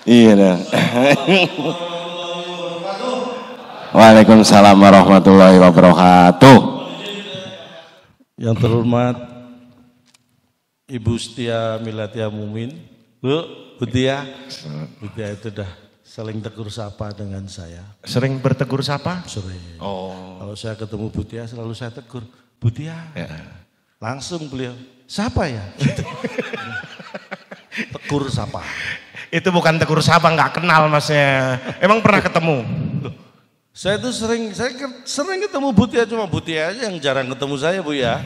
Iya dah. Waalaikumsalam warahmatullahi wabarakatuh. Yang terhormat Ibu Setia Milatia Mumin, Bu Tia itu dah saling tegur sapa dengan saya. Sering bertegur sapa? Sering. Oh. Kalau saya ketemu Bu Tia selalu saya tegur, Bu Tia. Ya. Langsung beliau, siapa ya? Gitu. Tegur sapa. Itu bukan tegur sapa, nggak kenal masnya. Emang pernah ketemu? Saya tuh sering ketemu Bu Tia, cuma Bu Tia aja yang jarang ketemu saya, Bu ya.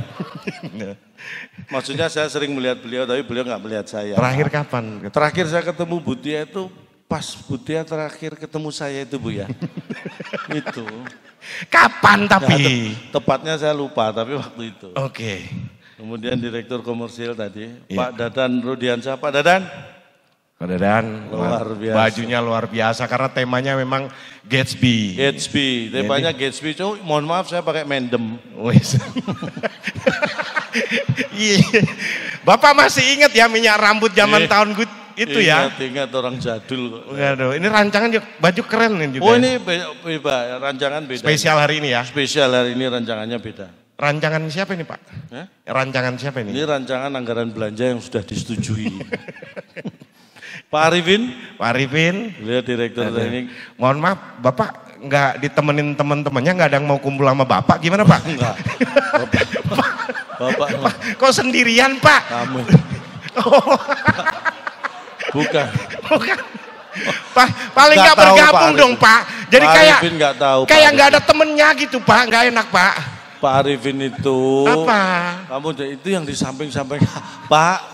Maksudnya saya sering melihat beliau, tapi beliau nggak melihat saya. Terakhir kapan? Terakhir saya ketemu Bu Tia itu pas Bu Tia terakhir ketemu saya itu, Bu ya. Itu. Kapan tapi? Ya, tepatnya saya lupa, tapi waktu itu. Oke. Kemudian Direktur Komersil tadi, Pak Dadan Rudiansyah. Pak Dadan. Pak Dadan, luar biasa. Bajunya luar biasa karena temanya memang Gatsby. Temanya Gatsby. Mohon maaf saya pakai mendem. Bapak masih ingat ya minyak rambut zaman tahun itu ya? Ingat orang jadul. Aduh, ini rancangan baju keren ini juga. Oh ini beda, rancangan beda. Spesial hari ini ya? Spesial hari ini rancangannya beda. Rancangan siapa ini Pak? Rancangan siapa ini? Ini rancangan anggaran belanja yang sudah disetujui. Pak Arifin. Beliau Direktur Teknik. Mohon maaf, Bapak nggak ditemenin teman-temannya, nggak ada yang mau kumpul sama Bapak, gimana Pak? Enggak. Bapak. Kok sendirian Pak? Kamu. Oh. Bukan. Pak, paling nggak bergabung dong Pak. Jadi kayak nggak ada temennya gitu Pak, nggak enak Pak. Pak Arifin itu. Apa? Kamu itu yang di samping-samping. Pak.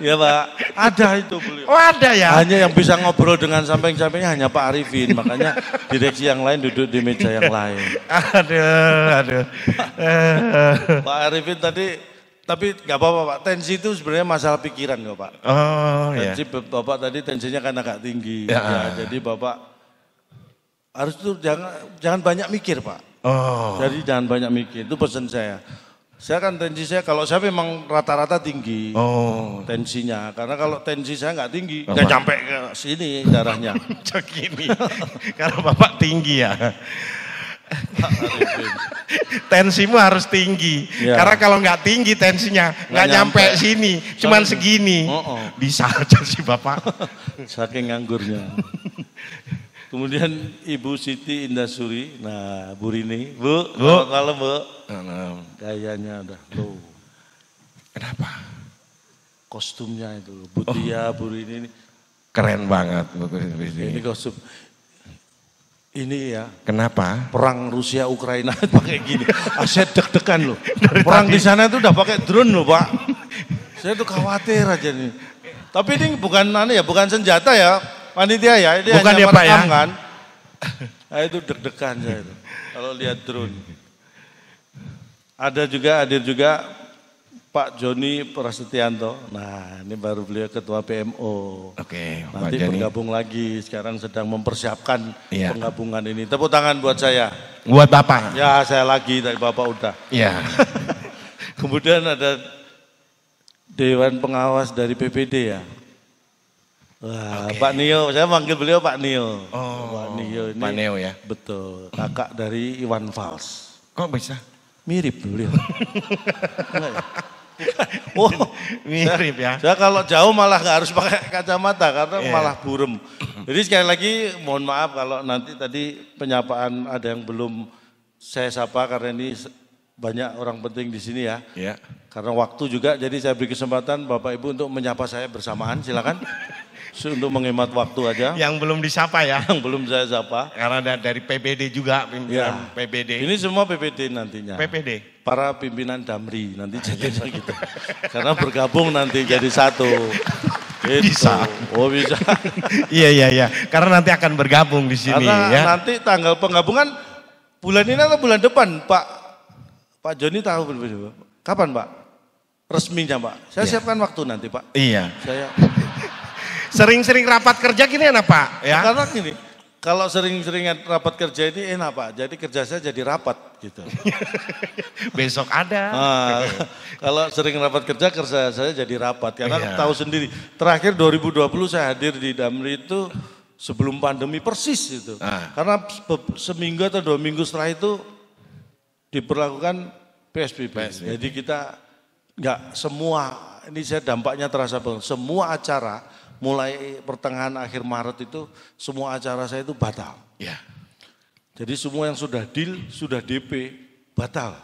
Ya Pak. Ada itu beliau. Oh ada ya? Hanya yang bisa ngobrol dengan samping-sampingnya hanya Pak Arifin. Makanya direksi yang lain duduk di meja yang lain. Aduh. Pak Arifin tadi, tapi nggak apa-apa Pak. Tensi itu sebenarnya masalah pikiran kok Pak. Oh iya. Tensi Bapak tadi tensinya kan agak tinggi. Ya. Jadi Bapak harus tuh jangan banyak mikir Pak. Oh. Jadi jangan banyak mikir, itu pesan saya. Saya kan tensi saya, kalau saya memang rata-rata tinggi tensinya. Karena kalau tensi saya nggak tinggi, nggak nyampe ke sini darahnya. Begini, karena Bapak tinggi ya. Tensimu harus tinggi, karena kalau nggak tinggi tensinya nggak nyampe sini, cuman segini. Bisa aja sih Bapak. Saking nganggurnya. Kemudian Ibu Siti Indasuri, nah Bu Rini, Bu, selamat malam Bu. Gayanya udah low. Kenapa? Kostumnya itu, Bu Tia, Bu Rini. Keren banget. Ini kostum. Ini ya. Kenapa? Perang Rusia Ukraina pakai gini. Saya deg-degan loh. Perang di sana itu udah pakai drone loh Pak. Saya tuh khawatir aja nih. Tapi ini bukan senjata ya. Panitia ya, ini bukan hanya ya Pak ya? Kan? Nah, itu deg-degan saya itu, kalau lihat drone. Hadir juga Pak Joni Prasetyanto. Nah ini baru beliau Ketua PMO. Oke, nanti bergabung lagi, sekarang sedang mempersiapkan penggabungan ini. Tepuk tangan buat saya. Buat Bapak? Ya saya lagi, tapi Bapak udah. Iya. Kemudian ada Dewan Pengawas dari PPD ya. Wah, Pak Nio, saya manggil beliau Pak Nio. Oh, Pak Nio ini. Pak Nio ya? Betul, kakak dari Iwan Fals. Kok bisa? Mirip beliau. Mirip ya? Saya kalau jauh malah nggak harus pakai kacamata karena malah burem. Jadi sekali lagi mohon maaf kalau nanti tadi penyapaan ada yang belum saya sapa karena ini banyak orang penting di sini ya. Karena waktu juga, jadi saya beri kesempatan Bapak Ibu untuk menyapa saya bersamaan, silakan. Untuk menghemat waktu aja. Yang belum disapa ya? Yang belum saya sapa. Karena dari PBD juga, pimpinan PBD. Ini semua PBD nantinya. PPD? Para pimpinan Damri, nanti jadinya gitu. Karena bergabung nanti jadi satu. Gitu. Bisa. Oh bisa. Iya. Karena nanti akan bergabung di sini. Karena nanti tanggal penggabungan bulan ini atau bulan depan Pak Joni tahu belum? Kapan Pak? Resminya Pak. Saya siapkan waktu nanti Pak. Iya. Saya sering-sering rapat kerja gini enak Pak ya. Karena gini, kalau sering-sering rapat kerja ini enak Pak, jadi kerja saya jadi rapat gitu. Besok ada. Kalau sering rapat kerja saya jadi rapat, karena tahu sendiri. Terakhir 2020 saya hadir di Damri itu sebelum pandemi persis itu. Karena seminggu atau 2 minggu setelah itu diberlakukan PSBB. Jadi kita nggak semua, ini saya dampaknya terasa banget, semua acara mulai pertengahan akhir Maret itu semua acara saya itu batal. Ya. Jadi semua yang sudah deal, sudah DP, batal.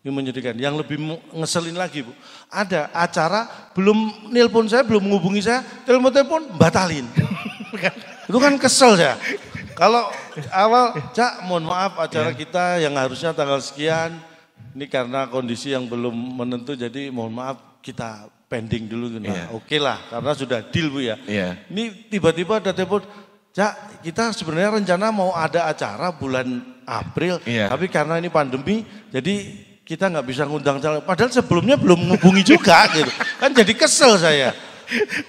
Ini menyedihkan. Yang lebih ngeselin lagi Bu, ada acara belum nelpon saya, belum menghubungi saya, telepon batalin. Itu kan kesel saya. Kalau awal, Cak mohon maaf acara kita yang harusnya tanggal sekian, ini karena kondisi yang belum menentu jadi mohon maaf kita pending dulu. Nah, oke lah, karena sudah deal Bu ya. Ini tiba-tiba ada telepon, Cak kita sebenarnya rencana mau ada acara bulan April, tapi karena ini pandemi, jadi kita nggak bisa ngundang calon. Padahal sebelumnya belum menghubungi juga gitu. Kan jadi kesel saya.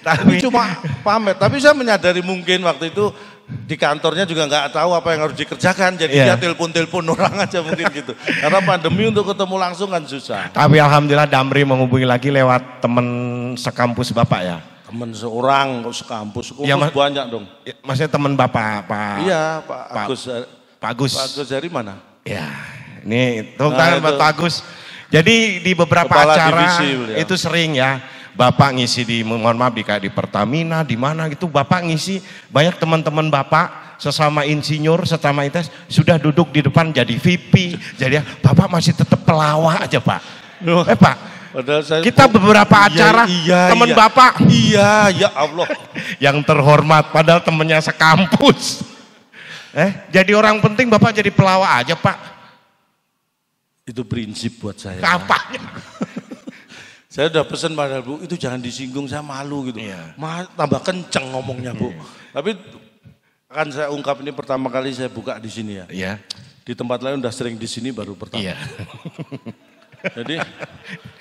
Tapi cuma pamit. Tapi saya menyadari mungkin waktu itu di kantornya juga nggak tahu apa yang harus dikerjakan, jadi dia telepon-telepon orang aja mungkin gitu. Karena pandemi untuk ketemu langsung kan susah. Tapi alhamdulillah Damri menghubungi lagi lewat teman sekampus Bapak ya. Teman seorang sekampus, banyak dong. Ya, maksudnya teman Bapak, Pak. Iya, Pak Agus. Pak Agus. Pak Agus dari mana? Ya, ini tepuk tangan Pak Agus. Jadi di beberapa Kepala acara divisi, itu sering ya. Bapak ngisi di, mohon maaf di Pertamina, di mana gitu, Bapak ngisi, banyak teman-teman Bapak sesama insinyur, sesama ITS sudah duduk di depan jadi VP, jadi Bapak masih tetap pelawak aja Pak. Pak, kita beberapa acara teman Bapak, ya Allah, yang terhormat, padahal temennya sekampus, jadi orang penting Bapak jadi pelawak aja Pak. Itu prinsip buat saya. Apanya? Saya udah pesan pada Bu, itu jangan disinggung, saya malu gitu. Tambah kenceng ngomongnya Bu. Tapi akan saya ungkap ini pertama kali saya buka di sini ya. Di tempat lain udah sering di sini baru pertama. Jadi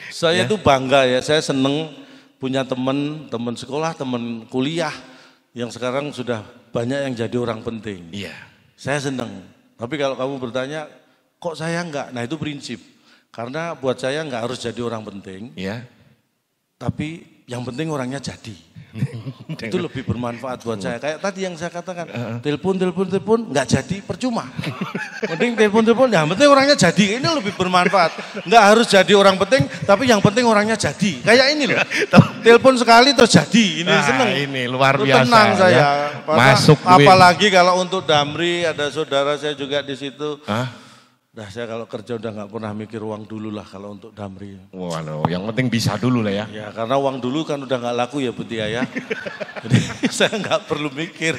saya tuh bangga ya, saya seneng punya teman sekolah, teman kuliah yang sekarang sudah banyak yang jadi orang penting. Saya seneng. Tapi kalau kamu bertanya, kok saya enggak? Nah itu prinsip. Karena buat saya nggak harus jadi orang penting, tapi yang penting orangnya jadi. Itu lebih bermanfaat buat saya. Kayak tadi yang saya katakan, telepon nggak jadi percuma. Mending telepon, yang penting orangnya jadi. Ini lebih bermanfaat. Nggak harus jadi orang penting, tapi yang penting orangnya jadi. Kayak ini loh, telepon sekali terus jadi. Ini seneng. Ini luar biasa. Tenang saya. Ya. Masuk. Apalagi kalau untuk Damri ada saudara saya juga di situ. Nah saya kalau kerja udah nggak pernah mikir uang dulu lah kalau untuk Damri. Waduh, yang penting bisa dulu lah ya. Ya karena uang dulu kan udah nggak laku ya Bu Tia ya. Jadi saya nggak perlu mikir.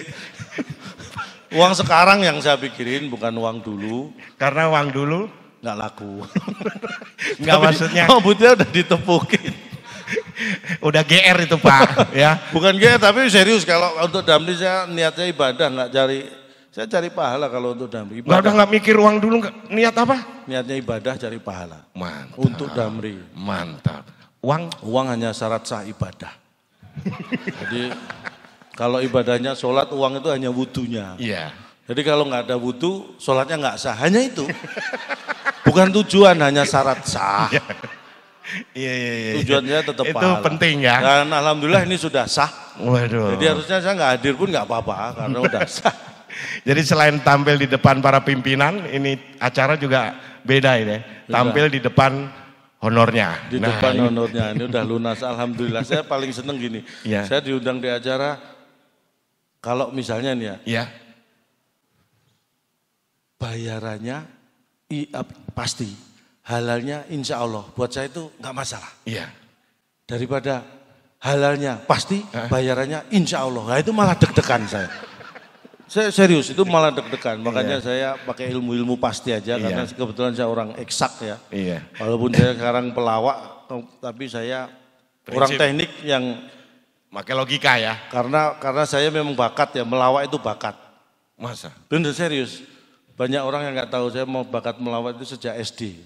Uang sekarang yang saya pikirin bukan uang dulu. Karena uang dulu nggak laku. Nggak maksudnya. Oh Bu Tia udah ditepukin. Udah GR itu Pak ya. Bukan GR tapi serius kalau untuk Damri saya niatnya ibadah nggak cari. Saya cari pahala kalau untuk Damri. Udah nggak mikir uang dulu, niat apa? Niatnya ibadah, cari pahala. Mantap. Untuk Damri. Mantap. Uang hanya syarat sah ibadah. Jadi kalau ibadahnya sholat, uang itu hanya wudunya. Jadi kalau nggak ada wudu, sholatnya nggak sah. Hanya itu. Bukan tujuan, hanya syarat sah. Tujuannya tetap itu pahala. Penting ya. Dan alhamdulillah ini sudah sah. Waduh. Jadi harusnya saya nggak hadir pun nggak apa-apa karena udah sah. Jadi selain tampil di depan para pimpinan, ini acara juga beda ini. Tampil di depan honornya. Di depan honornya, ini udah lunas. Alhamdulillah, saya paling seneng gini. Saya diundang di acara, kalau misalnya nih ya, bayarannya pasti, halalnya insya Allah. Buat saya itu nggak masalah. Daripada halalnya pasti, bayarannya insya Allah. Nah itu malah deg-degan saya. Saya serius, itu malah deg-degan. Makanya saya pakai ilmu-ilmu pasti aja, karena kebetulan saya orang eksak ya. Walaupun saya sekarang pelawak, tapi saya orang teknik yang pakai logika ya. Karena saya memang bakat ya, melawak itu bakat. Masa? Bener serius. Banyak orang yang nggak tahu saya mau bakat melawak itu sejak SD.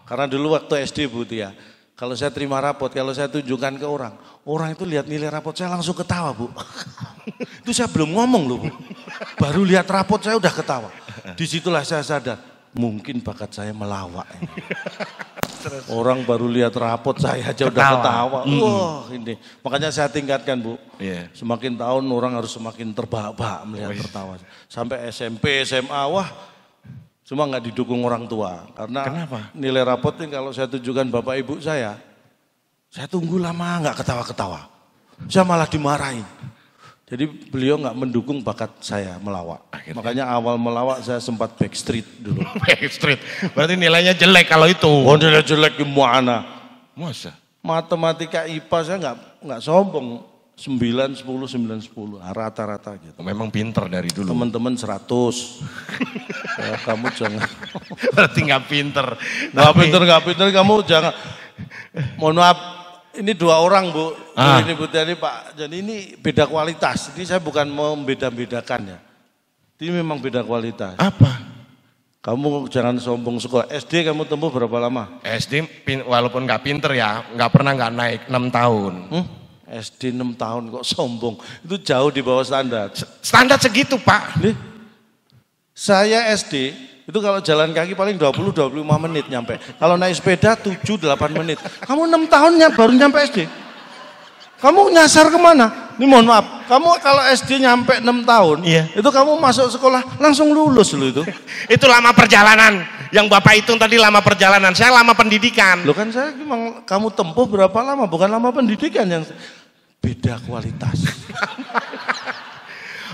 Karena dulu waktu SD Bu Tia, kalau saya terima rapot, kalau saya tunjukkan ke orang itu lihat nilai rapot saya langsung ketawa Bu. Itu saya belum ngomong loh Bu. Baru lihat rapot saya udah ketawa. Disitulah saya sadar, mungkin bakat saya melawak. Orang baru lihat rapot saya aja udah ketawa. Wah ini, makanya saya tingkatkan Bu. Semakin tahun orang harus semakin terbahak-bahak melihat tertawa. Sampai SMP, SMA, wah cuma nggak didukung orang tua. Karena kenapa? Nilai rapotnya kalau saya tunjukkan Bapak Ibu saya tunggu lama nggak ketawa-ketawa. Saya malah dimarahin. Jadi beliau nggak mendukung bakat saya melawak. Akhirnya. Makanya awal melawak saya sempat backstreet dulu. Backstreet, berarti nilainya jelek kalau itu. Oh nilai jelek gimana? Masa? Matematika IPA saya nggak sombong. 9, 10, 9, 10. Rata-rata gitu. Memang pinter dari dulu. Teman-teman 100. Ya, kamu jangan. Berarti nggak pinter. Nggak pinter kamu jangan. Mohon maaf. Ini 2 orang Bu, ini Bu Tiani Pak, jadi ini beda kualitas. Ini saya bukan membeda-bedakan ya. Ini memang beda kualitas. Apa? Kamu jangan sombong sekolah. SD kamu tempuh berapa lama? SD walaupun nggak pinter ya, nggak pernah nggak naik 6 tahun. SD 6 tahun kok sombong, itu jauh di bawah standar. Standar segitu Pak. Nih, saya SD, itu kalau jalan kaki paling 20-25 menit nyampe. Kalau naik sepeda 7-8 menit. Kamu 6 tahunnya baru nyampe SD. Kamu nyasar kemana? Ini mohon maaf, kamu kalau SD nyampe 6 tahun, itu kamu masuk sekolah langsung lulus loh itu. Itu lama perjalanan. Yang Bapak hitung tadi lama perjalanan, saya lama pendidikan. Loh kan saya memang kamu tempuh berapa lama, bukan lama pendidikan yang beda kualitas.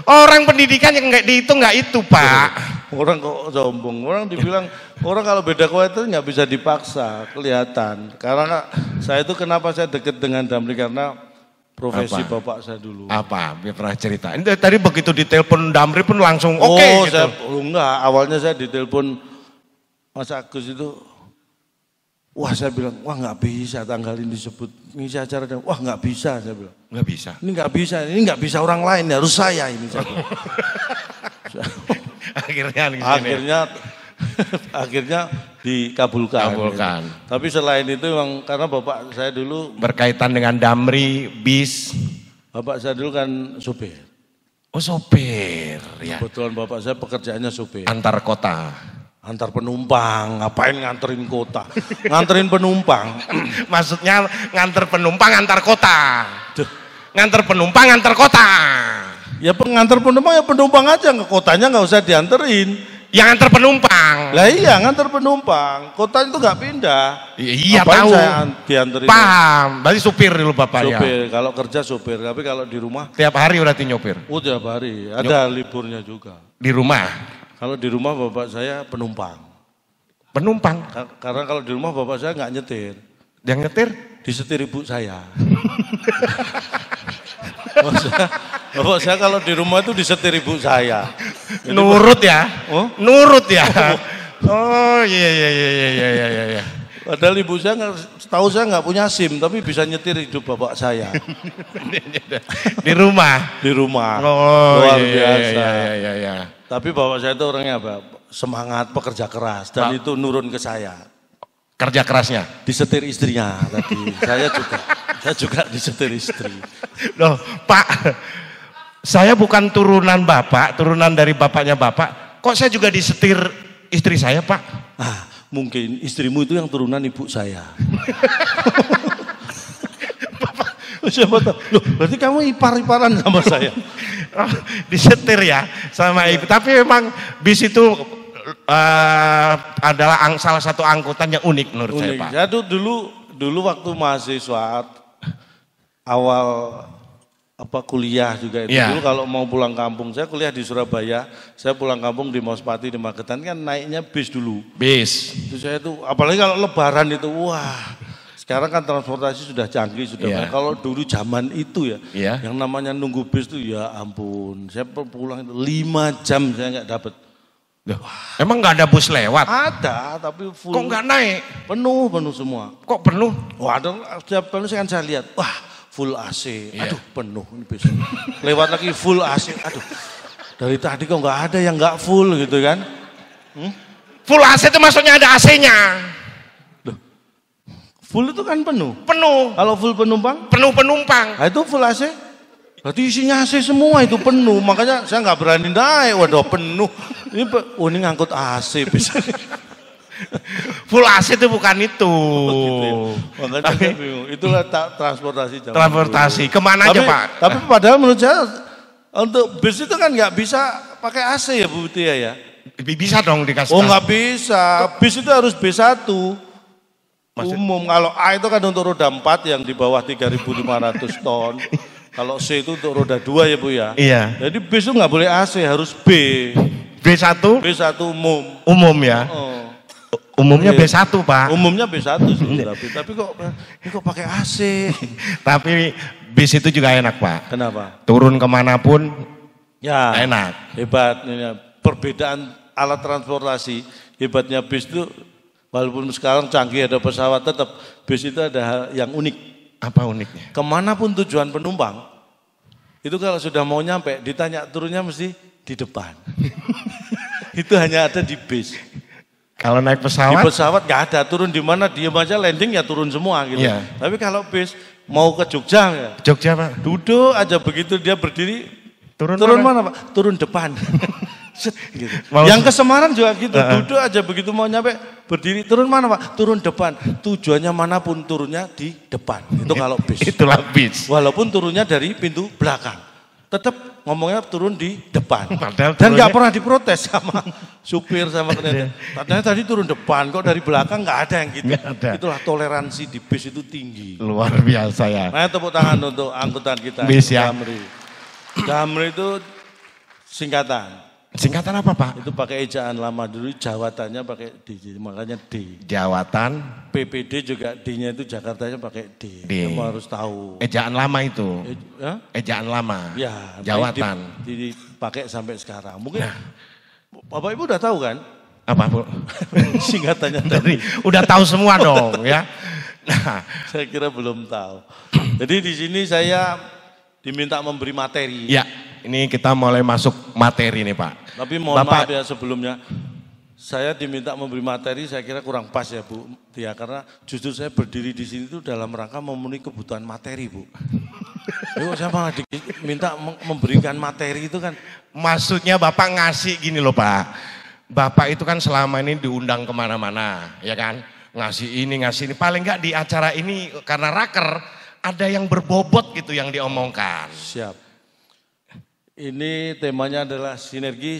Orang pendidikan yang nggak dihitung nggak itu Pak. Orang kok sombong, orang dibilang orang kalau beda kualitas nggak bisa dipaksa, kelihatan. Karena saya itu kenapa saya dekat dengan Damri karena profesi bapak saya dulu. Apa? Biar pernah cerita. Ini tadi begitu ditelepon Damri pun langsung oke gitu. Enggak, awalnya saya ditelepon Mas Agus itu. Wah saya bilang, wah nggak bisa tanggal ini disebut ngisi acara. Wah nggak bisa saya bilang. Nggak bisa? Ini nggak bisa orang lain, harus saya ini. Akhirnya dikabulkan. Gitu. Tapi selain itu memang karena bapak saya dulu berkaitan dengan Damri, bis. Bapak saya dulu kan sopir. Oh sopir ya. Kebetulan bapak saya pekerjaannya sopir. Antar kota. Antar penumpang, ngapain nganterin kota? Nganterin penumpang. Maksudnya nganter penumpang antar kota. Nganter penumpang antar kota. Ya pengantar penumpang ya penumpang aja, ke kotanya nggak usah dianterin. Yang antar penumpang. Lah iya nganter penumpang, kota itu nggak pindah. Iya tahu. Saya dianterin. Paham, berarti supir dulu bapaknya. Supir, kalau kerja supir, tapi kalau di rumah. Tiap hari berarti nyopir? Oh tiap hari, ada liburnya juga. Di rumah? Kalau di rumah bapak saya penumpang. Penumpang? Karena kalau di rumah bapak saya nggak nyetir. Yang nyetir? Disetir ibu saya. Bapak saya kalau di rumah itu disetir ibu saya. Jadi nurut ya? Oh? Nurut ya? Oh iya. Padahal ibu saya tahu saya nggak punya SIM, tapi bisa nyetir hidup bapak saya. Di rumah? Di rumah. Oh luar biasa. Iya. Tapi bapak saya itu orangnya apa? Semangat, pekerja keras, dan itu nurun ke saya. Kerja kerasnya? Disetir istrinya tadi. Saya juga disetir istri. Loh Pak, saya bukan turunan bapak, turunan dari bapaknya bapak. Kok saya juga disetir istri saya Pak? Mungkin istrimu itu yang turunan ibu saya. Siapa tahu? Loh, berarti kamu ipar-iparan sama saya. Oh, disetir ya sama ibu. Tapi memang bis itu adalah salah satu angkutan yang unik menurut saya Pak. Saya dulu waktu mahasiswa awal kuliah juga itu. Dulu kalau mau pulang kampung, saya kuliah di Surabaya, saya pulang kampung di Mauspati di Magetan kan naiknya bis dulu. Bis. Itu saya tuh apalagi kalau lebaran itu wah. Sekarang kan transportasi sudah canggih sudah banyak. Kalau dulu zaman itu yang namanya nunggu bis tuh ya ampun. Saya pulang itu 5 jam saya nggak dapat. Emang nggak ada bus lewat? Ada, tapi full. Kok nggak naik? Penuh semua. Kok penuh? Wah, setiap penuh saya lihat, wah full AC. Aduh penuh ini bis. Lewat lagi full AC. Aduh, dari tadi kok nggak ada yang nggak full gitu kan? Full AC itu maksudnya ada AC-nya. Full itu kan penuh. Penuh. Kalau full penumpang? Penuh penumpang. Nah, itu full AC? Berarti isinya AC semua itu penuh, makanya saya nggak berani naik, waduh penuh. Ini ngangkut AC bisa. Full AC itu bukan itu. Gitu ya. Makanya saya bingung. Itulah transportasi. Transportasi. Kemana aja Pak? Tapi padahal menurut saya untuk bis itu kan nggak bisa pakai AC ya Bu Tia ya? Bisa dong dikasih. Oh nggak bisa. Bis itu harus B1. Umum. Kalau A itu kan untuk roda 4 yang di bawah 3.500 ton. Kalau C itu untuk roda 2 ya Bu ya? Iya. Jadi bis itu nggak boleh AC, harus B. B1? B1 umum. Umum ya? Umumnya B1 Pak. Umumnya B1 sih, tapi kok pakai AC. Tapi bis itu juga enak Pak. Kenapa? Turun kemanapun ya enak. Hebat. Perbedaan alat transportasi, hebatnya bis itu walaupun sekarang canggih ada pesawat, tetap bis itu ada hal yang unik. Apa uniknya? Kemanapun tujuan penumpang, itu kalau sudah mau nyampe, ditanya turunnya mesti di depan. Itu hanya ada di bis. Kalau naik pesawat? Di pesawat nggak ada, turun di mana, diam aja landing ya turun semua gitu. Iya. Tapi kalau bis mau ke Jogja ya. Jogja Pak? Duduk aja begitu dia berdiri, turun mana Pak? Turun depan. Set, gitu. Yang ke Semarang juga gitu, duduk aja begitu mau nyampe, berdiri, turun mana Pak? Turun depan. Tujuannya manapun turunnya di depan. Itu kalau bis. Itulah bis. Walaupun turunnya dari pintu belakang. Tetap ngomongnya turun di depan. Dan nggak pernah diprotes sama supir sama kendaraan. Katanya tadi turun depan, kok dari belakang nggak ada yang gitu. Itulah toleransi di bis itu tinggi. Luar biasa ya. Nah tepuk tangan untuk angkutan kita. Bis ya. Damri. Damri itu singkatan. Singkatan apa Pak? Itu pakai ejaan lama dulu, jawatannya pakai D, makanya D. Jawatan. PPD juga D-nya itu Jakartanya pakai D. Kamu harus tahu. Ejaan lama itu. Ejaan lama. Ya. Jawatan. Dipakai sampai sekarang. Mungkin Bapak Ibu udah tahu kan? Apa Bu? Singkatannya tadi. Udah tahu semua dong ya. Nah, saya kira belum tahu. Jadi di sini saya diminta memberi materi. Ya, ini kita mulai masuk materi nih Pak. Tapi mohon maaf ya sebelumnya, saya diminta memberi materi saya kira kurang pas ya Bu Tia, karena justru saya berdiri di sini itu dalam rangka memenuhi kebutuhan materi Bu. Yuk saya malah diminta memberikan materi itu kan. Maksudnya Bapak ngasih gini loh Pak, Bapak itu kan selama ini diundang kemana-mana ya kan, ngasih ini, paling enggak di acara ini karena raker ada yang berbobot gitu yang diomongkan. Siap. Ini temanya adalah sinergi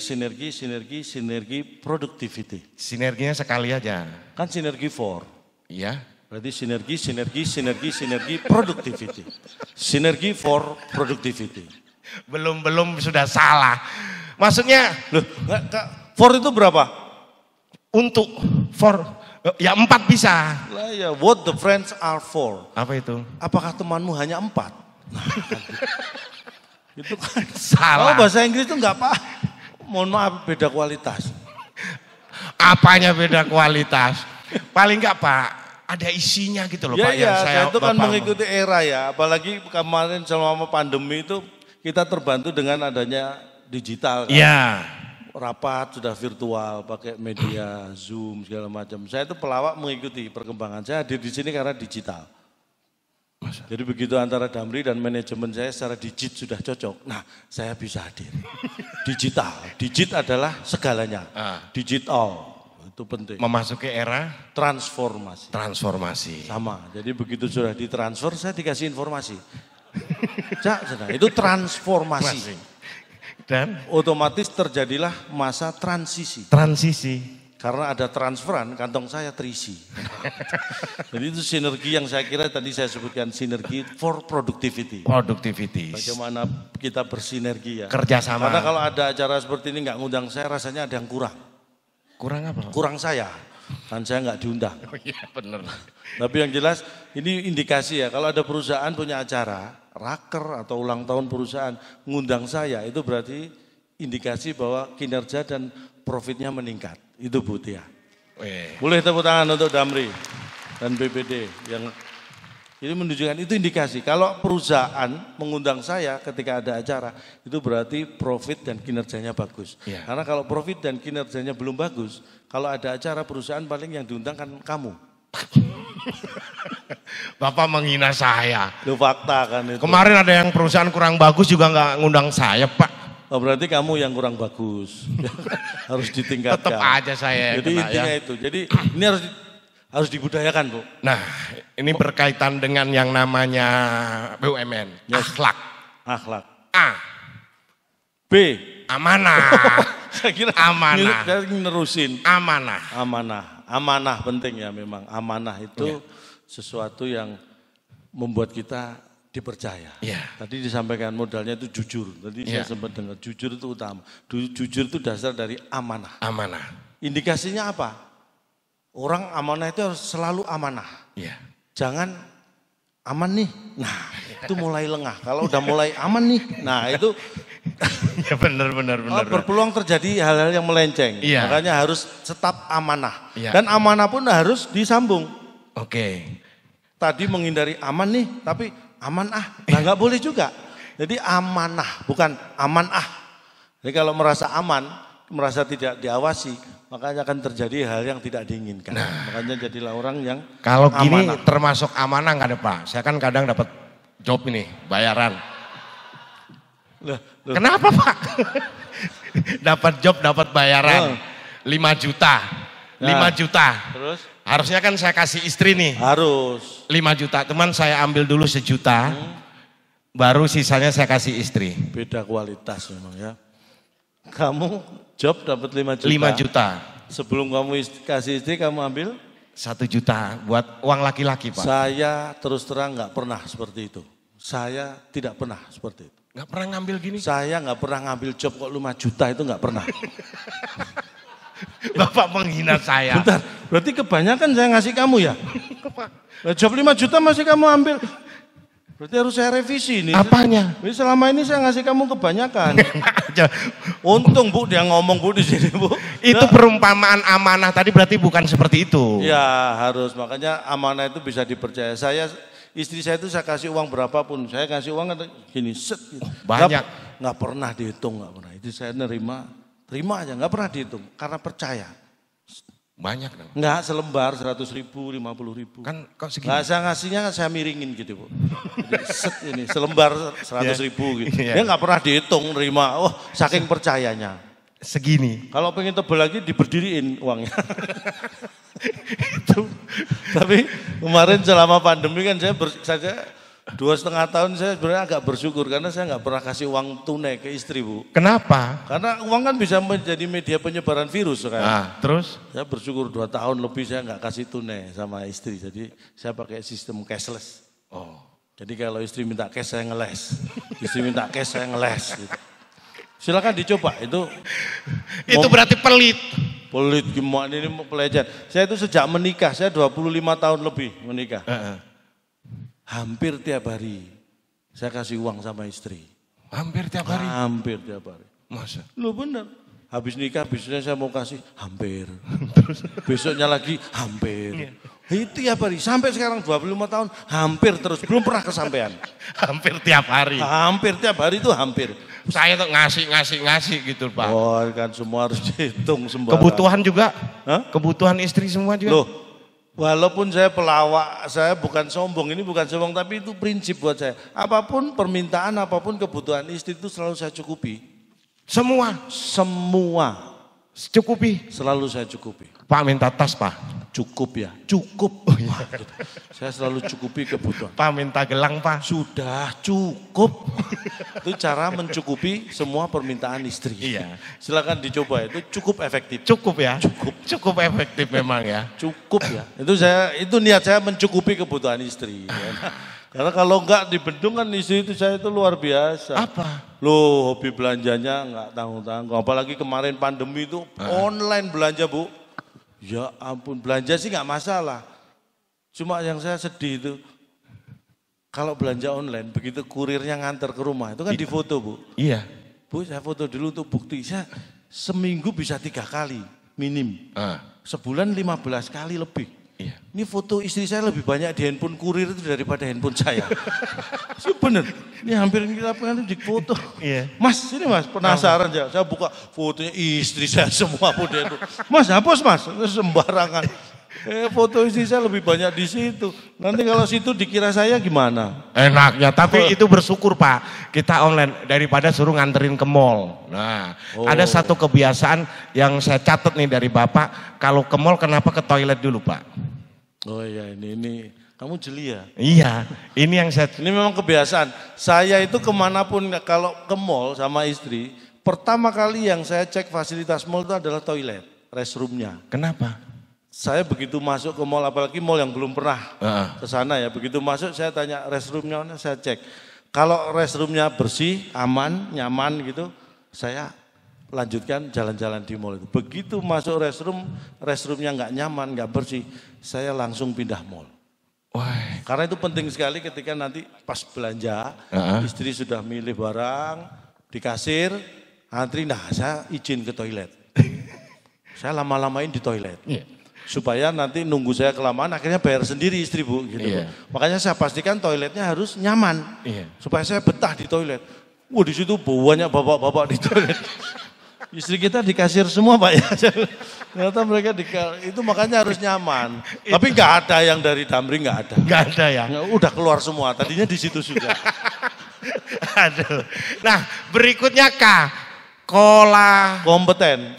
productivity. Sinerginya sekali aja. Kan sinergi 4. Iya. Berarti sinergi productivity. Sinergi for productivity. Belum sudah salah. Maksudnya, loh, for itu berapa? Untuk for ya 4 bisa. Lah ya, what the friends are for. Apa itu? Apakah temanmu hanya 4? Nah, itu kan salah. Oh, bahasa Inggris itu enggak apa. Mohon maaf, beda kualitas. Apanya beda kualitas? Paling enggak Pak, ada isinya gitu loh ya, Pak. Ya, saya itu kan Bapak mengikuti era ya. Apalagi kemarin selama pandemi itu kita terbantu dengan adanya digital kan. Iya. Rapat sudah virtual, pakai media, Zoom segala macam. Saya itu pelawak mengikuti perkembangan. Saya hadir di sini karena digital. Jadi begitu antara Damri dan manajemen saya secara digit sudah cocok. Nah, saya bisa hadir. Digital, digit adalah segalanya. Digital, itu penting. Memasuki era transformasi. Transformasi. Sama, jadi begitu sudah ditransfer, saya dikasih informasi. Itu transformasi. Dan otomatis terjadilah masa transisi. Transisi. Karena ada transferan, kantong saya terisi. Jadi itu sinergi yang saya kira tadi saya sebutkan, sinergi for productivity. Productivity. Bagaimana kita bersinergi ya. Kerjasama. Karena kalau ada acara seperti ini nggak ngundang saya, rasanya ada yang kurang. Kurang apa? Kurang saya. Kan saya nggak diundang. Oh iya benar. Tapi yang jelas ini indikasi ya, kalau ada perusahaan punya acara, raker atau ulang tahun perusahaan, ngundang saya, itu berarti indikasi bahwa kinerja dan profitnya meningkat. Itu Bu Tia. Boleh tepuk tangan untuk Damri dan BPD yang ini menunjukkan, itu indikasi. Kalau perusahaan mengundang saya ketika ada acara, itu berarti profit dan kinerjanya bagus. Ya. Karena kalau profit dan kinerjanya belum bagus, kalau ada acara perusahaan paling yang diundang kan kamu. Bapak menghina saya. Lu fakta kan itu. Kemarin ada yang perusahaan kurang bagus juga nggak ngundang saya, Pak. Oh, berarti kamu yang kurang bagus. Harus ditingkatkan. Tetap aja saya. Jadi intinya itu. Jadi ini harus dibudayakan, Bu. Nah, ini berkaitan dengan yang namanya BUMN, akhlak. Akhlak. A. B. Amanah. Saya kira amanah. Saya nerusin. Amanah. Amanah penting ya memang. Amanah itu sesuatu yang membuat kita dipercaya. Ya. Tadi disampaikan modalnya itu jujur. Tadi saya sempat dengar jujur itu utama. Jujur itu dasar dari amanah. Amanah. Indikasinya apa? Orang amanah itu harus selalu amanah. Ya. Jangan aman nih. Nah, itu mulai lengah. Kalau udah mulai aman nih, nah itu Ya benar. berpeluang terjadi hal-hal yang melenceng. Iya. Makanya harus tetap amanah. Iya. Dan amanah pun harus disambung. Oke. Tadi menghindari aman nih, tapi aman ah. Nah nggak boleh juga. Jadi amanah, bukan aman ah. Jadi kalau merasa aman, merasa tidak diawasi, makanya akan terjadi hal yang tidak diinginkan. Makanya jadilah orang yang Kalau gini amanah. termasuk amanah nggak ada, Pak? Saya kan kadang dapat job ini, bayaran. Loh. Kenapa, Pak? Dapat job, dapat bayaran. 5 juta. 5 juta. Terus? Harusnya kan saya kasih istri nih. Harus. 5 juta. Teman saya ambil dulu 1 juta. Baru sisanya saya kasih istri. Beda kualitas memang ya. Kamu job dapat 5 juta. 5 juta. Sebelum kamu kasih istri kamu ambil? 1 juta buat uang laki-laki, Pak. Saya terus terang nggak pernah seperti itu. Saya tidak pernah seperti itu. Nggak pernah ngambil gini. Saya nggak pernah ngambil job kok 5 juta itu nggak pernah. Bapak menghina saya. Bentar, berarti kebanyakan saya ngasih kamu ya? Nah, job 5 juta masih kamu ambil. Berarti harus saya revisi nih. Apanya? Ini selama ini saya ngasih kamu kebanyakan. Untung Bu dia ngomong Bu di sini Bu. Itu perumpamaan amanah tadi berarti bukan seperti itu. Ya harus, makanya amanah itu bisa dipercaya. Istri saya itu saya kasih uang berapapun, saya kasih uang gini set. Gitu. Banyak. Nggak pernah dihitung, nggak pernah. Itu saya terima aja, nggak pernah dihitung karena percaya. Banyak dong. Nggak selembar 100.000, 50.000. Kan kok segini? Nggak saya ngasihnya saya miringin gitu Bu. Jadi set ini selembar 100.000 gitu. Dia nggak pernah dihitung, nerima. Oh saking percayanya. Segini. Kalau pengen tebel lagi diberdiriin uangnya. Itu. Tapi kemarin selama pandemi kan saya 2,5 tahun saya sebenarnya agak bersyukur karena saya nggak pernah kasih uang tunai ke istri Bu. Kenapa? Karena uang kan bisa menjadi media penyebaran virus sekarang. Nah, terus? Saya bersyukur 2 tahun lebih saya nggak kasih tunai sama istri. Jadi saya pakai sistem cashless. Oh. Jadi kalau istri minta cash saya ngeles. Istri minta cash saya ngeles. Gitu. Silakan dicoba itu. Itu berarti pelit. Pelit gimana ini pelecehan. Saya itu sejak menikah, saya 25 tahun lebih menikah. Hampir tiap hari saya kasih uang sama istri. Hampir tiap hari? Hampir tiap hari. Masa? Loh bener. Habis nikah, besoknya saya mau kasih, hampir. Terus besoknya lagi, hampir. Itu tiap hari, sampai sekarang 25 tahun, hampir terus. Belum pernah kesampaian. Hampir tiap hari? Hampir tiap hari itu hampir. Saya tuh ngasih gitu Pak. Oh kan semua harus dihitung sembarang. Kebutuhan juga? Hah? Kebutuhan istri semua juga? Loh, walaupun saya pelawak, saya bukan sombong, ini bukan sombong, tapi itu prinsip buat saya. Apapun permintaan, apapun kebutuhan istri itu selalu saya cukupi. Semua? Semua. Cukupi? Selalu saya cukupi. Pak minta tas Pak? Cukup ya, cukup. Oh, iya. Saya selalu cukupi kebutuhan. Pak minta gelang Pak? Sudah cukup. Itu cara mencukupi semua permintaan istri. Iya. Silakan dicoba, itu cukup efektif. Cukup ya? Cukup. Cukup efektif memang ya? Cukup ya. Itu niat saya mencukupi kebutuhan istri. Karena kalau enggak dibendung kan istri itu saya itu luar biasa. Apa? Loh hobi belanjanya enggak tanggung-tanggung. Apalagi kemarin pandemi itu online belanja Bu. Ya ampun belanja sih enggak masalah. Cuma yang saya sedih itu kalau belanja online begitu kurirnya nganter ke rumah itu kan difoto Bu. Iya. Bu saya foto dulu untuk bukti. Saya seminggu bisa 3 kali minim. Sebulan 15 kali lebih. Iya. Ini foto istri saya lebih banyak di handphone kurir itu daripada handphone saya. Sih bener. Ini hampir kita pengen di foto. Iya. Mas, ini Mas penasaran ya. Saya buka fotonya istri saya semua Bu di handphone. Mas hapus Mas, sembarangan. Foto istri saya lebih banyak di situ. Nanti kalau situ dikira saya gimana? Enaknya, tapi itu bersyukur Pak, kita online daripada suruh nganterin ke mall. Nah, ada satu kebiasaan yang saya catat nih dari Bapak, kalau ke mall kenapa ke toilet dulu Pak? Oh iya, ini kamu jeli ya? Iya, ini yang saya... Ini memang kebiasaan. Saya itu kemanapun kalau ke mall sama istri, pertama kali yang saya cek fasilitas mall itu adalah toilet, restroomnya. Kenapa? Saya begitu masuk ke mall, apalagi mall yang belum pernah ke sana ya. Begitu masuk saya tanya restroomnya mana, saya cek. Kalau restroomnya bersih, aman, nyaman gitu, saya lanjutkan jalan-jalan di mall itu. Begitu masuk restroomnya nggak nyaman, nggak bersih, saya langsung pindah mall. Wah. Karena itu penting sekali ketika nanti pas belanja, istri sudah milih barang, di kasir, antri, nah saya izin ke toilet. Saya lama-lamain di toilet. Supaya nanti nunggu saya kelamaan akhirnya bayar sendiri istri Bu gitu. Makanya saya pastikan toiletnya harus nyaman. Supaya saya betah di toilet. Wah di situ banyak bapak-bapak di toilet. Istri kita di kasir semua Pak ya. Ternyata mereka itu makanya harus nyaman. Tapi nggak ada yang dari Damri, nggak ada. Nggak ada ya? Udah keluar semua, tadinya di situ sudah. Aduh. Nah berikutnya kompeten.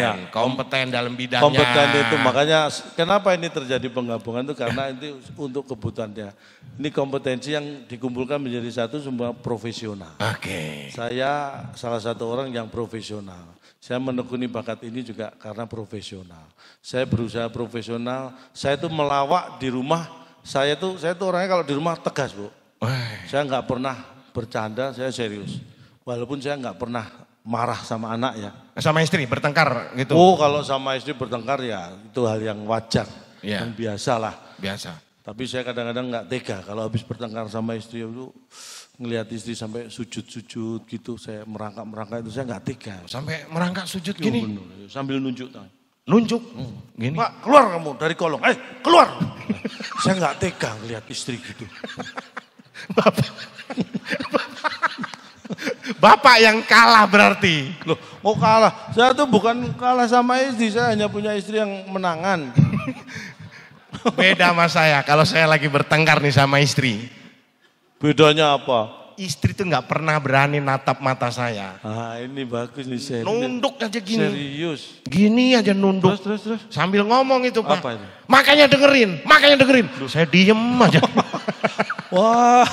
Ya. Kompeten dalam bidangnya. Kompeten itu makanya kenapa ini terjadi penggabungan itu karena itu untuk kebutuhannya. Ini kompetensi yang dikumpulkan menjadi satu semua profesional. Oke. Saya salah satu orang yang profesional. Saya menekuni bakat ini juga karena profesional. Saya berusaha profesional. Saya itu melawak di rumah. Saya tuh orangnya kalau di rumah tegas Bu. Saya nggak pernah bercanda. Saya serius. Walaupun saya nggak pernah marah sama anak ya. Sama istri bertengkar gitu? Oh kalau sama istri bertengkar ya itu hal yang wajar. Ya. Dan biasa lah. Biasa. Tapi saya kadang-kadang nggak tega kalau habis bertengkar sama istri itu ngelihat istri sampai sujud-sujud gitu. Saya merangkak-merangkak itu saya nggak tega. Sampai merangkak sujud gini? Bener, sambil nunjuk. Nunjuk? Gini? Pak keluar kamu dari kolong, keluar. Saya nggak tega ngelihat istri gitu. Bapak yang kalah berarti. Loh, mau kalah? Saya tuh bukan kalah sama istri, saya hanya punya istri yang menangan. Beda sama saya, kalau saya lagi bertengkar nih sama istri. Bedanya apa? Istri tuh nggak pernah berani natap mata saya. Ah ini bagus nih serius. Nunduk aja gini. Serius. Gini aja nunduk. Terus. Sambil ngomong itu Pak. Apa itu? Makanya dengerin. Saya diem aja. Wah,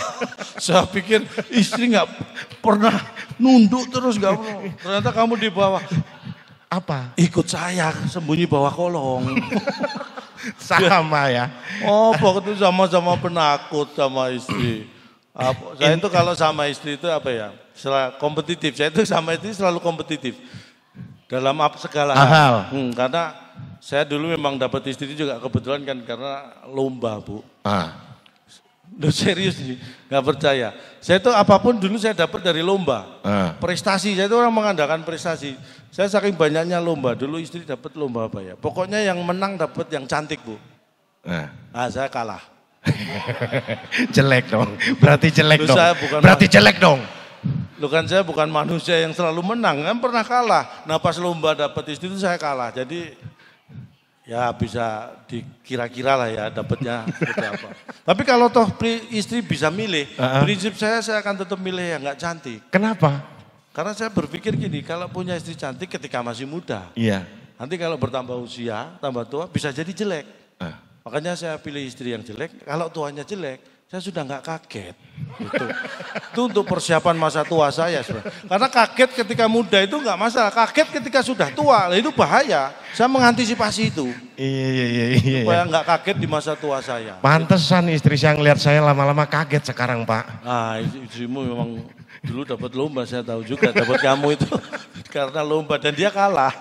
saya pikir istri nggak pernah nunduk terus nggak pernah. Ternyata kamu di bawah. Apa? Ikut saya sembunyi bawah kolong. Sama ya. Oh, waktu itu sama-sama penakut sama istri. Saya itu kalau sama istri itu apa ya? Kompetitif. Saya itu sama istri selalu kompetitif. Dalam segala hal. Karena saya dulu memang dapat istri juga kebetulan kan karena lomba Bu. Duh, serius nih, nggak percaya. Saya itu apapun dulu saya dapat dari lomba. Prestasi, saya itu orang mengandalkan prestasi. Saya saking banyaknya lomba, dulu istri dapat lomba apa ya. Pokoknya yang menang dapat yang cantik Bu. Saya kalah. Jelek dong, berarti jelek dong. Loh kan saya bukan manusia yang selalu menang, kan pernah kalah. Nah pas lomba dapat istri itu saya kalah, jadi ya bisa dikira-kira lah ya dapatnya seperti apa. Tapi kalau toh istri bisa milih, prinsip saya akan tetap milih yang nggak cantik. Kenapa? Karena saya berpikir gini, kalau punya istri cantik ketika masih muda, nanti kalau bertambah usia, tambah tua bisa jadi jelek. Makanya saya pilih istri yang jelek, kalau tuanya jelek, saya sudah nggak kaget. Itu untuk persiapan masa tua saya. Karena kaget ketika muda itu nggak masalah, kaget ketika sudah tua, itu bahaya. Saya mengantisipasi itu. Iya. Supaya nggak kaget di masa tua saya. Pantesan istri saya ngeliat saya lama-lama kaget sekarang Pak. Istrimu memang dulu dapat lomba, saya tahu juga dapat kamu itu. Karena lomba dan dia kalah.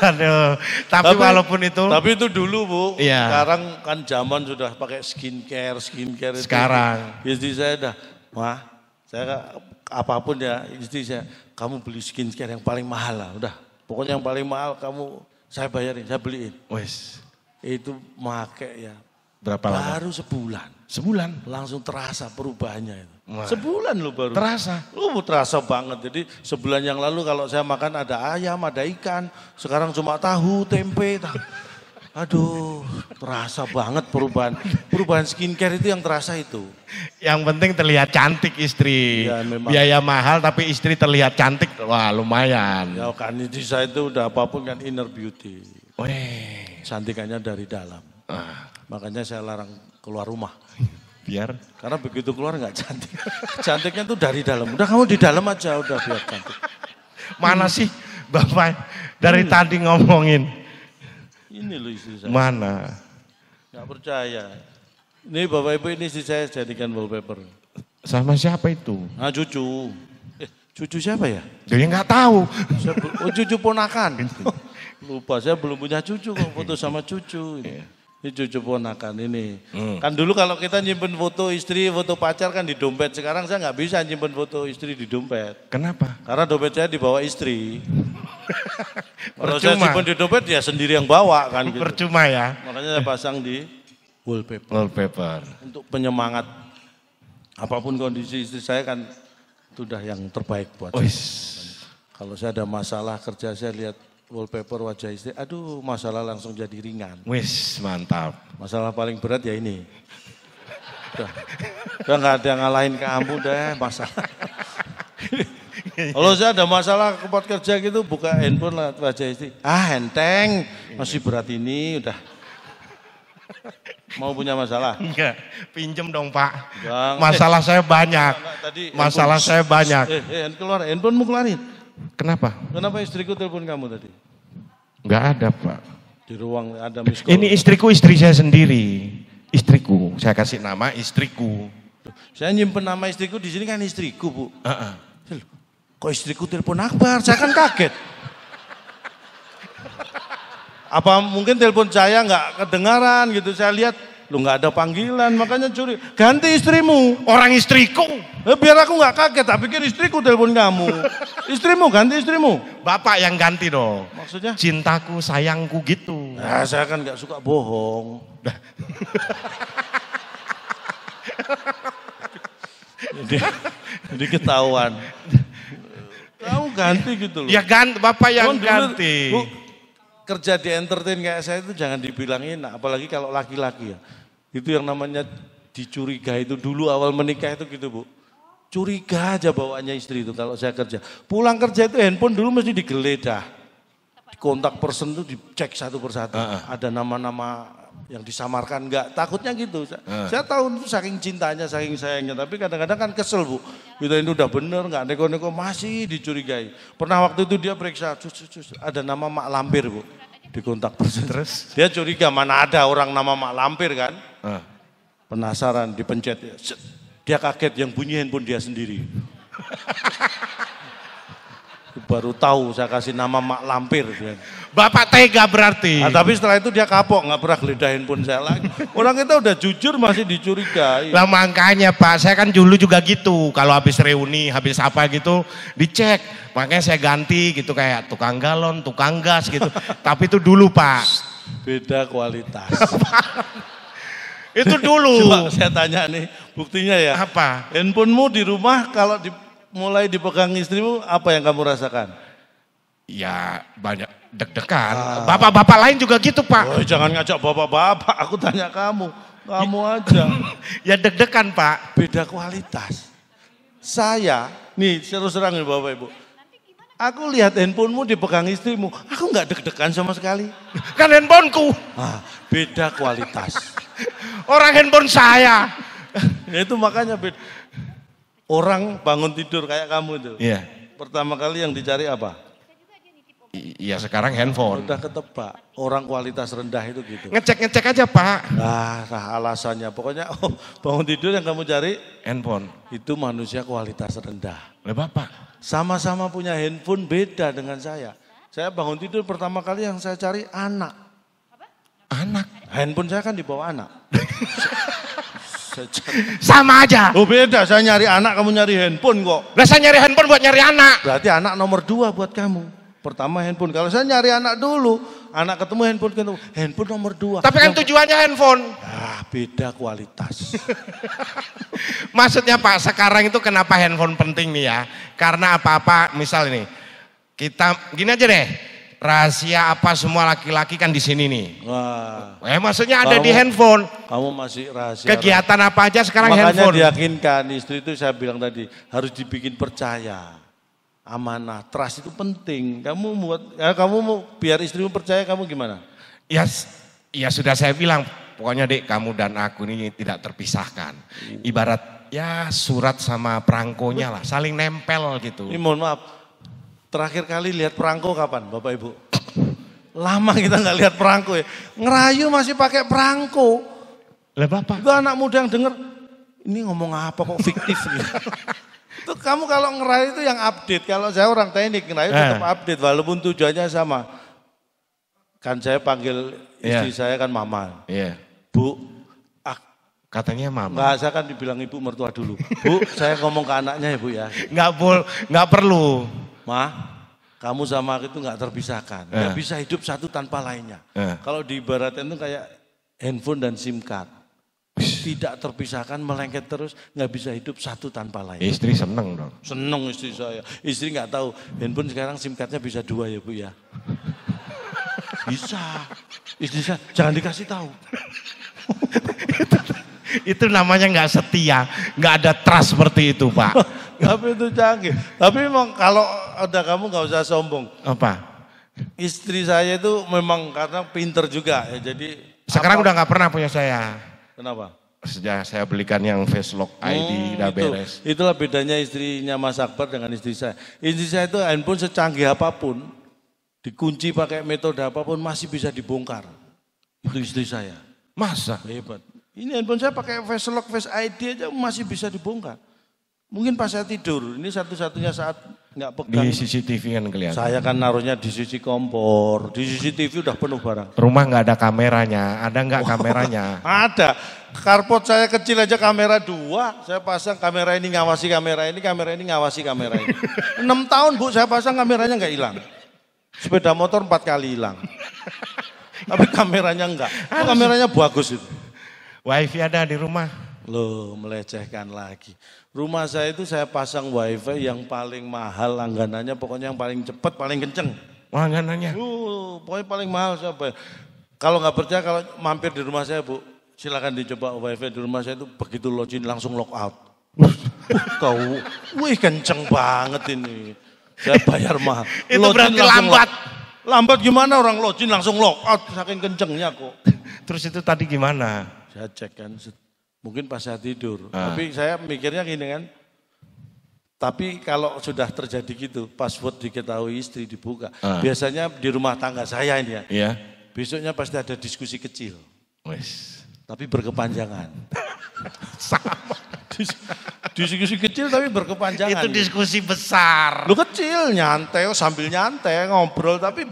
Aduh, tapi walaupun itu. Tapi itu dulu Bu, sekarang kan zaman sudah pakai skincare sekarang. Itu. Istri saya udah, saya apapun ya istri saya, kamu beli skincare yang paling mahal lah, udah. Pokoknya yang paling mahal saya bayarin, saya beliin. Wes. Itu make ya, Berapa lama? Baru sebulan. Sebulan? Langsung terasa perubahannya itu. Wah. Sebulan loh baru. Terasa? Terasa banget. Jadi sebulan yang lalu kalau saya makan ada ayam, ada ikan. Sekarang cuma tahu, tempe. Aduh, terasa banget perubahan. Perubahan skincare itu yang terasa itu. Yang penting terlihat cantik istri. Ya, memang. Biaya mahal tapi istri terlihat cantik, wah lumayan. Ya kan di saya itu udah apapun kan inner beauty. Weh. Cantikannya dari dalam. Makanya saya larang keluar rumah. Biar? Karena begitu keluar nggak cantik. Cantiknya tuh dari dalam. Udah kamu di dalam aja udah biar cantik. Mana sih Bapak dari tadi ngomongin? Ini loh istri saya. Mana? Nggak percaya. Ini Bapak Ibu ini istri saya jadikan wallpaper. Sama siapa itu? Nah cucu. Cucu siapa ya? Dia nggak tahu. Cucu ponakan. Lupa saya belum punya cucu kok foto sama cucu. Ini cucu ponakan ini. Kan dulu kalau kita nyimpen foto istri, foto pacar kan di dompet. Sekarang saya nggak bisa nyimpen foto istri di dompet. Kenapa? Karena dompet saya dibawa istri. Kalau saya simpen di dompet ya sendiri yang bawa kan gitu. Percuma ya. Makanya saya pasang di wallpaper. Wallpaper. Untuk penyemangat apapun kondisi istri saya kan itu udah yang terbaik buat saya. Kalau saya ada masalah kerja saya lihat wallpaper wajah istri, aduh masalah langsung jadi ringan. Wis mantap. Masalah paling berat ya ini. Udah nggak ada yang ngalahin kamu deh masalah. Kalau saya ada masalah tempat kerja gitu buka handphone lah wajah istri. Enteng, masih berat ini udah. Mau punya masalah? Enggak, pinjem dong Pak. Enggak. Masalah saya banyak. Tadi Masalah saya banyak. Keluar, handphonemu keluarin. Kenapa? Kenapa istriku telepon kamu tadi? Enggak ada Pak. Di ruang ada miss call. Ini istriku, istri saya sendiri. Istriku, saya kasih nama istriku. Saya nyimpen nama istriku di sini kan istriku Bu. Kok istriku telepon Akbar? Saya kan kaget. Apa mungkin telepon saya nggak kedengaran gitu? Saya lihat, lu nggak ada panggilan, makanya curi. Ganti istrimu. Orang istriku. Biar aku nggak kaget, tapi pikir istriku telepon kamu. Istrimu, ganti istrimu. Bapak yang ganti dong. Maksudnya? Cintaku, sayangku gitu. Nah, saya kan nggak suka bohong. Jadi ketahuan. Kamu ganti gitu loh. Ya ganti, Bapak yang ganti. Bu, kerja di entertain kayak saya itu jangan dibilangin, apalagi kalau laki-laki ya. Itu yang namanya dicurigai itu dulu awal menikah itu gitu Bu. Curiga aja bawaannya istri itu kalau saya kerja. Pulang kerja itu handphone dulu mesti digeledah. Kontak person itu dicek satu persatu. Ada nama-nama yang disamarkan enggak, takutnya gitu. Saya tahu itu saking cintanya, saking sayangnya, tapi kadang-kadang kan kesel Bu. Kita ini udah bener, enggak neko-neko masih dicurigai. Pernah waktu itu dia periksa, ada nama Mak Lampir Bu. Di kontak person. Terus? Dia curiga mana ada orang nama Mak Lampir kan. Penasaran, dipencet. Dia kaget yang bunyi handphone dia sendiri. Baru tahu saya kasih nama Mak Lampir. Bapak tega berarti. Tapi setelah itu dia kapok, nggak pernah geledah handphone saya lagi. Orang kita udah jujur masih dicurigai. Lah makanya Pak, saya kan dulu juga gitu. Kalau habis reuni, habis apa gitu, dicek. Makanya saya ganti gitu kayak tukang galon, tukang gas gitu. Tapi itu dulu Pak. Beda kualitas. Itu dulu. Coba saya tanya nih, buktinya ya. Apa? Handphonemu di rumah kalau mulai dipegang istrimu, apa yang kamu rasakan? Ya banyak deg-degan. Bapak-bapak lain juga gitu Pak. Oh, jangan ngajak bapak-bapak, aku tanya kamu. Kamu aja. Ya deg-degan Pak. Beda kualitas. Saya, nih terus terang nih Bapak Ibu. Aku lihat handphonemu dipegang istrimu, aku nggak deg-degan sama sekali. Kan handphoneku. Beda kualitas. Orang handphone saya. Ya itu makanya beda. Orang bangun tidur kayak kamu itu. Iya. Pertama kali yang dicari apa? Iya sekarang handphone. Udah ketebak. Orang kualitas rendah itu gitu. Ngecek-ngecek aja Pak. Alasannya. Pokoknya bangun tidur yang kamu cari. Handphone. Itu manusia kualitas rendah. Lah Bapak. Sama-sama punya handphone beda dengan saya. Saya bangun tidur pertama kali yang saya cari anak. Anak? Handphone saya kan dibawa anak. Sama aja. Oh beda, saya nyari anak, kamu nyari handphone kok. Lah saya nyari handphone buat nyari anak. Berarti anak nomor 2 buat kamu. Pertama handphone. Kalau saya nyari anak dulu, anak ketemu handphone nomor 2. Tapi kan tujuannya handphone. Beda kualitas. Maksudnya Pak, sekarang itu kenapa handphone penting nih ya? Karena apa-apa, misal ini, kita gini aja deh, rahasia apa semua laki-laki kan di sini nih. Wah. Maksudnya ada di handphone. Kamu masih rahasia. Kegiatan apa aja sekarang makanya handphone. Makanya diyakinkan, istri itu saya bilang tadi, harus dibikin percaya. Amanah, trust itu penting. Kamu mau biar istrimu percaya, kamu gimana? Ya sudah saya bilang, pokoknya Dek, kamu dan aku ini tidak terpisahkan. Ibarat ya surat sama perangkonya lah, saling nempel gitu. Ini mohon maaf, terakhir kali lihat perangko kapan Bapak Ibu? Lama kita nggak lihat perangko ya. Ngerayu masih pakai perangko. Lah Bapak? Itu anak muda yang denger, ini ngomong apa kok fiktif gitu. Itu kamu kalau ngerayu itu yang update. Kalau saya orang teknik, ngerayu tetap update walaupun tujuannya sama. Kan saya panggil istri saya kan mama. Bu, katanya mama. Enggak, saya kan dibilang ibu mertua dulu. Bu, saya ngomong ke anaknya ya Bu ya. Enggak perlu. Ma, kamu sama aku itu enggak terpisahkan. Enggak bisa hidup satu tanpa lainnya. Kalau diibaratkan itu kayak handphone dan SIM card. Tidak terpisahkan, melengket terus, nggak bisa hidup satu tanpa lain. Istri seneng dong. Seneng istri saya. Istri nggak tahu handphone sekarang SIM cardnya bisa 2 ya Bu ya. Bisa. Istri saya jangan dikasih tahu. Itu namanya nggak setia, nggak ada trust seperti itu Pak. Tapi itu canggih. Tapi memang kalau ada kamu nggak usah sombong. Apa? Istri saya itu memang karena pinter juga ya. Jadi sekarang udah nggak pernah punya saya. Kenapa? Sejak saya belikan yang Facelock ID udah beres. Itulah bedanya istrinya Mas Akbar dengan istri saya. Istri saya itu handphone secanggih apapun, dikunci pakai metode apapun masih bisa dibongkar. Itu istri saya. Masa? Hebat. Ini handphone saya pakai Facelock, Face ID aja masih bisa dibongkar. Mungkin pas saya tidur, ini satu-satunya saat nggak pegang. Di CCTV kan kelihatan. Saya kan naruhnya di sisi kompor, di CCTV udah penuh barang. Rumah nggak ada kameranya, ada nggak kameranya? Ada. Carport saya kecil aja kamera 2, saya pasang kamera ini ngawasi kamera ini ngawasi kamera ini. 6 tahun Bu saya pasang kameranya nggak hilang. Sepeda motor 4 kali hilang. Tapi kameranya enggak. Kameranya bagus itu. Wifi ada di rumah? Loh, melecehkan lagi. Rumah saya itu saya pasang wifi yang paling mahal langganannya, pokoknya yang paling cepat, paling kenceng. Langganannya? Pokoknya paling mahal siapa? Kalau nggak percaya, kalau mampir di rumah saya Bu, silakan dicoba wifi di rumah saya itu begitu login langsung lock out. Wih kenceng banget ini. Saya bayar mahal. Itu berarti lambat. Lambat gimana orang login langsung lock out, saking kencengnya kok. Terus itu tadi gimana? Saya cek kan. Mungkin pas saya tidur, tapi saya mikirnya gini kan, tapi kalau sudah terjadi gitu, password diketahui istri dibuka, biasanya di rumah tangga saya ini ya, besoknya pasti ada diskusi kecil, tapi berkepanjangan. Sama. Diskusi kecil tapi berkepanjangan. Itu diskusi besar. Lu kecil, nyantai, sambil nyantai, ngobrol, tapi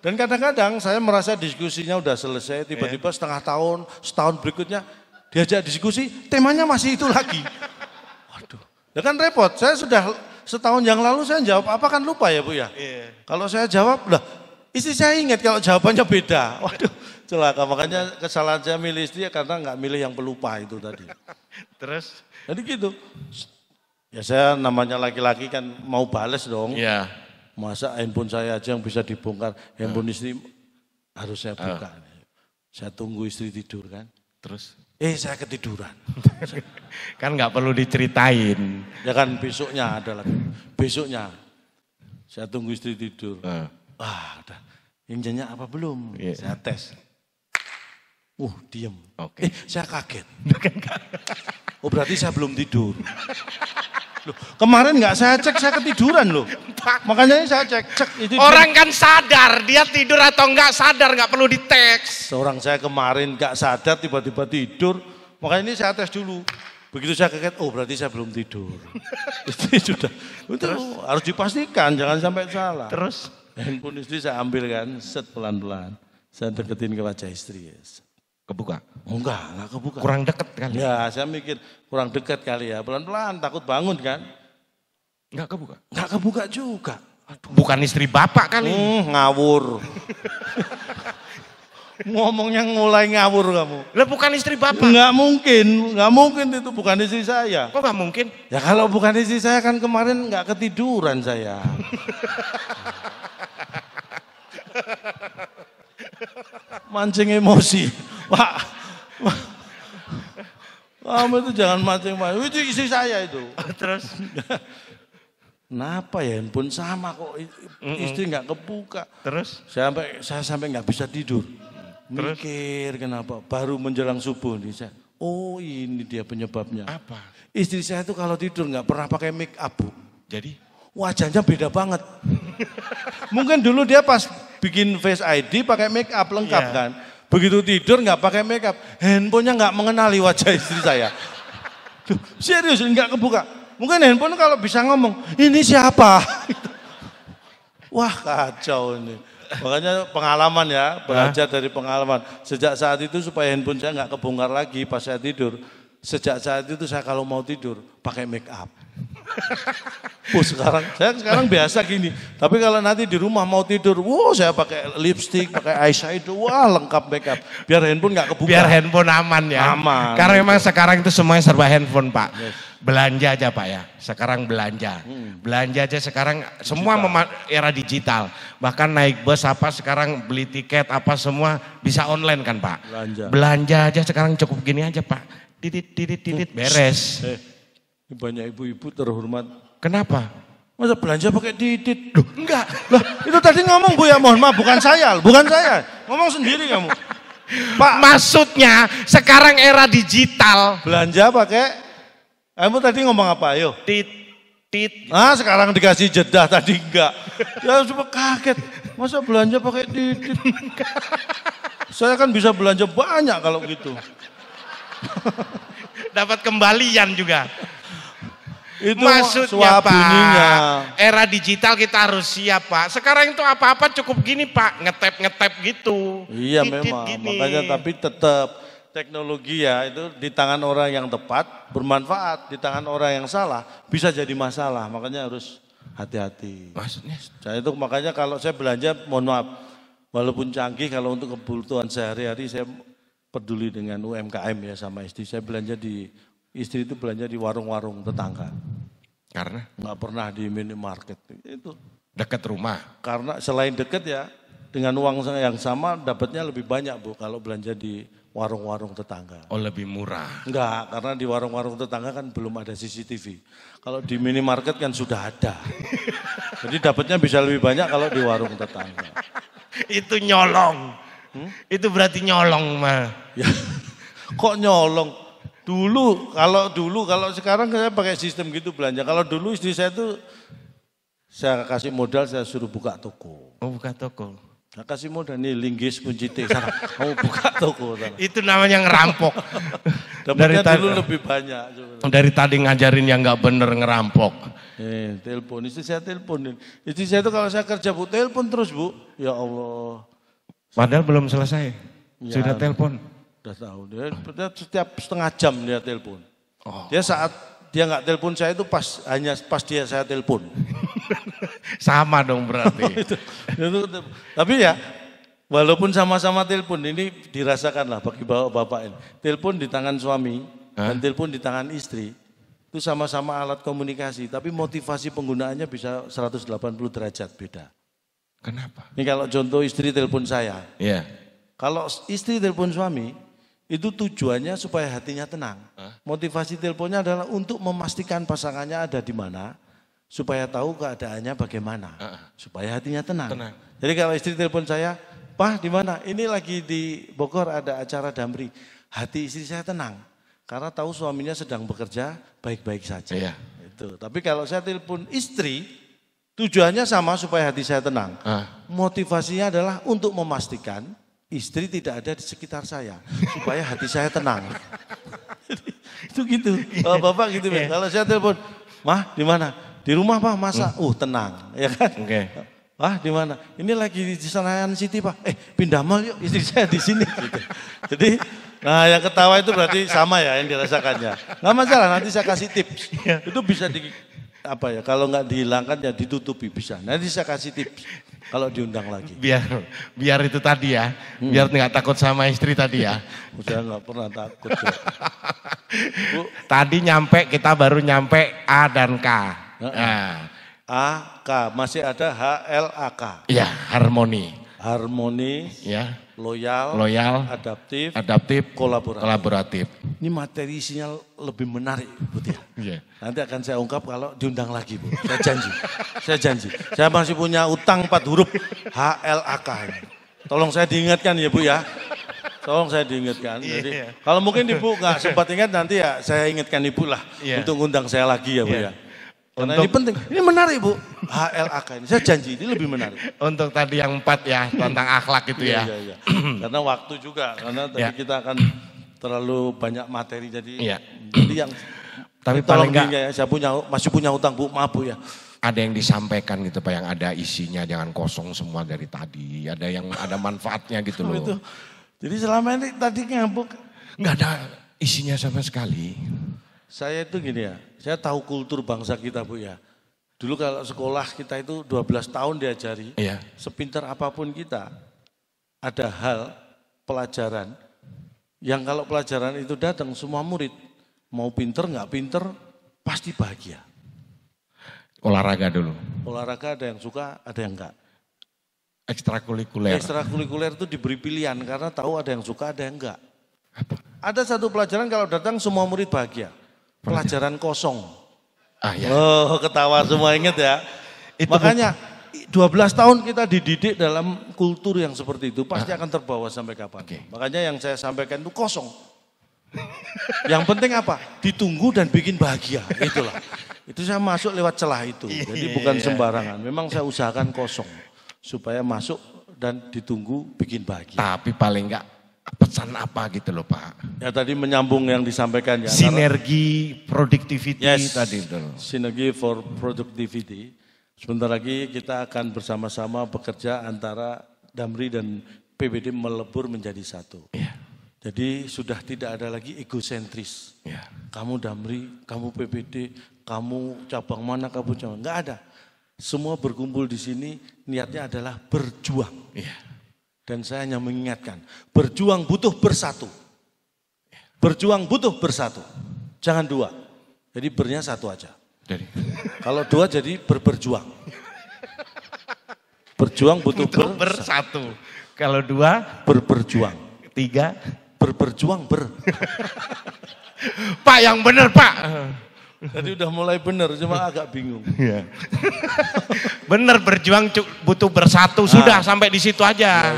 dan kadang-kadang saya merasa diskusinya udah selesai, tiba-tiba setengah tahun, setahun berikutnya, diajak diskusi, temanya masih itu lagi. Waduh, ya kan repot. Saya sudah setahun yang lalu saya jawab apa kan lupa ya Bu ya. Kalau saya jawab, lah istri saya ingat kalau jawabannya beda. Waduh, celaka. Makanya kesalahan saya milih istri karena nggak milih yang pelupa itu tadi. Terus? Jadi gitu. Ya saya namanya laki-laki kan mau bales dong. Iya. Masa handphone saya aja yang bisa dibongkar, handphone istri harus saya buka. Saya tunggu istri tidur kan. Terus? Saya ketiduran. Kan nggak perlu diceritain. Ya kan besoknya ada lagi. Besoknya saya tunggu istri tidur. Udah. Injennya apa belum? Saya tes. Diem. Saya kaget. Oh berarti saya belum tidur. Loh, kemarin nggak saya cek, saya ketiduran loh. Makanya ini saya cek. Orang kan sadar, dia tidur atau nggak sadar, nggak perlu diteks. Seorang saya kemarin nggak sadar, tiba-tiba tidur. Makanya ini saya tes dulu. Begitu saya kaget, berarti saya belum tidur. Itu sudah. Itu harus dipastikan, jangan sampai salah. Terus? Handphone istri saya ambil kan, set pelan-pelan. Saya deketin ke wajah istri. Kebuka? Enggak kebuka. Kurang dekat kali? Ya, saya mikir kurang dekat kali ya. Pelan-pelan, takut bangun kan. Enggak kebuka? Enggak kebuka juga. Bukan istri bapak kali. Ngawur. Ngomongnya mulai ngawur kamu. Lah bukan istri bapak. Nggak mungkin itu bukan istri saya. Kok nggak mungkin? Ya kalau bukan istri saya kan kemarin nggak ketiduran saya. Mancing emosi. Pak, kamu itu jangan mancing. Itu istri saya itu. Terus? Kenapa ya handphone sama kok istri nggak kebuka. Terus? Saya sampai nggak bisa tidur. Mikir kenapa, baru menjelang subuh nih saya. Oh ini dia penyebabnya. Apa? Istri saya itu kalau tidur nggak pernah pakai make up, Bu. Jadi? Wajahnya beda banget. Mungkin dulu dia pas bikin Face ID pakai make up lengkap kan. Begitu tidur nggak pakai make up, handphonenya nggak mengenali wajah istri saya. Duh, serius nggak kebuka. Mungkin handphone kalau bisa ngomong, ini siapa? Wah kacau ini. Makanya pengalaman ya, belajar dari pengalaman. Sejak saat itu supaya handphone saya nggak kebongkar lagi pas saya tidur. Sejak saat itu saya kalau mau tidur pakai make up. Saya sekarang biasa gini. Tapi kalau nanti di rumah mau tidur, saya pakai lipstick, pakai eyeshadow, lengkap make up. Biar handphone nggak kebuka. Biar handphone aman ya. Aman. Karena memang sekarang itu semuanya serba handphone Pak. Yes. Belanja aja Pak ya. Sekarang belanja. Belanja aja sekarang semua era digital. Bahkan naik bus apa sekarang beli tiket apa semua bisa online kan Pak. Belanja aja sekarang cukup gini aja Pak. Titit beres. Banyak ibu-ibu terhormat. Kenapa? Masa belanja pakai titit? Loh, enggak. Lah, itu tadi ngomong Bu ya, mohon maaf, bukan saya. Ngomong sendiri kamu. Pak, maksudnya sekarang era digital. Belanja pakai, kamu tadi ngomong apa? Ayo. Tit. Sekarang dikasih jeda, tadi enggak. Ya cuma kaget. Masa belanja pakai titit? Saya kan bisa belanja banyak kalau gitu. Dapat kembalian juga. Itu maksudnya Pak, bunyinya. Era digital kita harus siap Pak. Sekarang itu apa-apa cukup gini Pak, ngetep gitu. Iya memang, gini. Makanya tapi tetap teknologi ya itu di tangan orang yang tepat bermanfaat, di tangan orang yang salah bisa jadi masalah. Makanya harus hati-hati. Maksudnya? Saya itu makanya kalau saya belanja, mohon maaf, walaupun canggih kalau untuk kebutuhan sehari-hari saya peduli dengan UMKM ya sama istri. Saya istri itu belanja di warung-warung tetangga. Karena? Nggak pernah di minimarket. Itu dekat rumah. Karena selain dekat ya, dengan uang yang sama dapatnya lebih banyak Bu kalau belanja di warung-warung tetangga. Oh lebih murah? Enggak, karena di warung-warung tetangga kan belum ada CCTV. Kalau di minimarket kan sudah ada. Jadi dapatnya bisa lebih banyak kalau di warung tetangga. Itu nyolong. Itu berarti nyolong mah. Ya, kok nyolong? Kalau sekarang saya pakai sistem gitu belanja. Kalau dulu istri saya tuh saya kasih modal, saya suruh buka toko. Oh buka toko. Saya kasih modal nih linggis kunci T, sana kamu buka toko. Sana. Itu namanya ngerampok. Dapatnya dulu lebih banyak. Dari tadi ngajarin yang nggak bener ngerampok. Telepon, istri saya telepon. Istri saya tuh kalau saya kerja Bu, telepon terus Bu. Ya Allah. Padahal belum selesai, sudah telepon. Udah tahu, dia setiap setengah jam dia telepon. Dia saat dia nggak telepon saya itu pas dia saya telepon. Sama dong berarti. Tapi ya, walaupun sama-sama telepon, ini dirasakan lah bagi bapak ini. Telepon di tangan suami dan telepon di tangan istri, itu sama-sama alat komunikasi, tapi motivasi penggunaannya bisa 180 derajat beda. Kenapa? Ini kalau contoh istri telepon saya. Iya. Kalau istri telepon suami, itu tujuannya supaya hatinya tenang. Motivasi teleponnya adalah untuk memastikan pasangannya ada di mana, supaya tahu keadaannya bagaimana, supaya hatinya tenang. Jadi kalau istri telepon saya, Pak di mana? Ini lagi di Bogor ada acara damri. Hati istri saya tenang, karena tahu suaminya sedang bekerja baik-baik saja. Iya. Itu. Tapi kalau saya telepon istri, tujuannya sama supaya hati saya tenang. Motivasinya adalah untuk memastikan istri tidak ada di sekitar saya. Supaya hati saya tenang. Itu gitu. Bapak gitu. Kalau saya telepon, Mah di mana? Di rumah Pak, masa? Tenang. Ya kan? Wah di mana? Ini lagi di Senayan City Pak. Pindah mal yuk, istri saya di sini. Gitu. Jadi, nah yang ketawa itu berarti sama ya yang dirasakannya. Nggak masalah, nanti saya kasih tips. Itu bisa apa ya, kalau nggak dihilangkan ya ditutupi bisa. Nanti saya kasih tips kalau diundang lagi. Biar itu tadi ya, biar nggak takut sama istri tadi ya. Saya nggak pernah takut. Ya. Bu, tadi kita baru nyampe A dan K. Nah. A, K, masih ada H, L, A, K. Iya, harmoni. Harmoni, ya. Loyal, adaptif, kolaboratif. Ini materi isinya lebih menarik, Bu Tia. Yeah. Nanti akan saya ungkap kalau diundang lagi, Bu. Saya janji. Saya masih punya utang 4 huruf H, L, A, K. Tolong saya diingatkan ya, Bu ya. Tolong saya diingatkan. Jadi, kalau mungkin Ibu nggak sempat ingat nanti ya saya ingatkan Ibu lah untuk undang saya lagi ya, Bu ya. Karena ini penting, ini menarik Bu, HLAK ini, saya janji ini lebih menarik. Untuk tadi yang 4 ya, tentang akhlak itu ya. Iya. Karena waktu juga, karena tadi kita akan terlalu banyak materi, jadi yang tapi paling enggak, ya, saya masih punya utang Bu, maaf Bu ya. Ada yang disampaikan gitu Pak, yang ada isinya, jangan kosong semua dari tadi, ada yang ada manfaatnya gitu loh. Itu. Jadi selama ini tadi ngambuk. Enggak ada isinya sama sekali. Saya itu gini ya, saya tahu kultur bangsa kita Bu ya. Dulu kalau sekolah kita itu 12 tahun diajari, sepintar apapun kita, ada hal pelajaran yang kalau pelajaran itu datang semua murid, mau pinter nggak pinter, pasti bahagia. Olahraga dulu. Olahraga ada yang suka, ada yang enggak. Ekstrakurikuler. Ekstrakurikuler itu diberi pilihan karena tahu ada yang suka, ada yang enggak. Ada satu pelajaran kalau datang semua murid bahagia. Pelajaran kosong. Oh, ketawa semua ingat ya. Makanya 12 tahun kita dididik dalam kultur yang seperti itu pasti akan terbawa sampai kapan. Makanya yang saya sampaikan itu kosong. Yang penting apa? Ditunggu dan bikin bahagia. Itulah. Itu saya masuk lewat celah itu. Jadi bukan sembarangan. Memang saya usahakan kosong supaya masuk dan ditunggu bikin bahagia. Tapi paling enggak pesan apa gitu loh Pak? Ya tadi menyambung yang disampaikan ya. Sinergi productivity tadi itu. Sinergi for productivity. Sebentar lagi kita akan bersama-sama bekerja antara Damri dan PBD melebur menjadi satu. Jadi sudah tidak ada lagi egosentris. Kamu Damri, kamu PBD, kamu cabang mana, kamu cabang. Enggak ada. Semua berkumpul di sini niatnya adalah berjuang. Dan saya hanya mengingatkan, berjuang butuh bersatu. Berjuang butuh bersatu. Jangan 2. Jadi bernya 1 aja. Kalau 2 jadi berjuang. Berjuang butuh bersatu. Kalau 2 berjuang. 3 berjuang. Pak yang benar Pak. Tadi udah mulai benar, cuma agak bingung. Benar berjuang butuh bersatu, sudah sampai di situ aja.